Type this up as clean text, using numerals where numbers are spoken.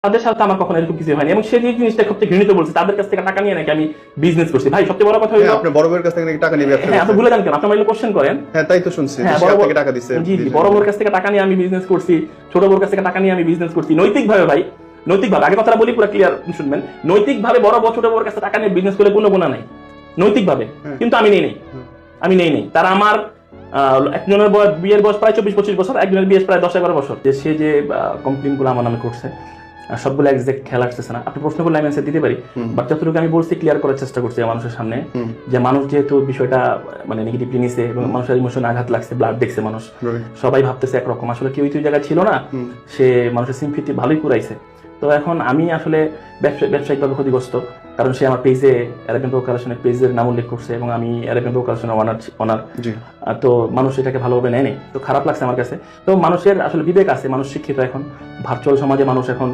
তাদের সাথে আমার কখনো এরকম কিছু হয়নি, এবং সে যে জিনিসটা সবচেয়ে ঘৃণিত বলছে, তাদের কাছ থেকে টাকা নিয়ে নাকি আমি বিজনেস করছি। ভাই সবচেয়ে বড় কথা হলো, আপনি বড় ভাইয়ের কাছ থেকে নাকি টাকা নিয়ে ব্যবসা হ্যাঁ আপনি করছেন? ভুলে যান কেন, আপনি আমার কোশ্চেন করেন। হ্যাঁ তাই তো শুনছি, হ্যাঁ সে বড় আপনাকে টাকা দিছে। জি জি, বড় বড় কাছ থেকে টাকা নিয়ে আমি বিজনেস করছি, ছোট বড় কাছ থেকে টাকা নিয়ে আমি বিজনেস করছি নৈতিকভাবে। ভাই নৈতিকভাবে, আগে কথাটা বলি পুরো ক্লিয়ার শুনবেন, নৈতিকভাবে বড় বড় ছোট বড় কাছে টাকা নিয়ে বিজনেস করে কোনো গুণা নাই নৈতিকভাবে, কিন্তু আমি নেই নেই। তারা আমার একজনের বিয়ের বয়স প্রায় 24-25 বছর, একজনের বিয়ের প্রায় 10-11 বছর। যে সে যে কমপ্লেন গুলো আমার নামে করছে সবগুলো এক্সাক্ট খেয়াল আসতেছে না, আপনি প্রশ্ন করলে আমি অ্যান্সার দিতে পারি, বাট যতটুকু আমি বলছি ক্লিয়ার করার চেষ্টা করছি মানুষের সামনে, যে মানুষ যেহেতু বিষয়টা মানে নেগেটিভলি নিছে এবং মানুষের ইমোশন আঘাত লাগছে, ব্লাড দেখছে মানুষ, সবাই ভাবতেছে একরকম, আসলে কেউ তুই জায়গায় ছিল না, সে মানুষের সিম্পিতি ভালোই কুড়াইছে। তো এখন আমি আসলে ব্যবসায়িকভাবে ক্ষতিগ্রস্ত, কারণ সে আমার পেজে অ্যারাবিয়ান ব্রো কালেকশনের পেজের নাম উল্লেখ করছে এবং আমি অ্যারাবিয়ান ব্রো কালেকশনের অনার। তো মানুষ এটাকে ভালোভাবে নেয়নি, তো খারাপ লাগছে আমার কাছে। তো মানুষের আসলে বিবেক আছে, মানুষ শিক্ষিত, এখন ভার্চুয়াল সমাজে মানুষ এখন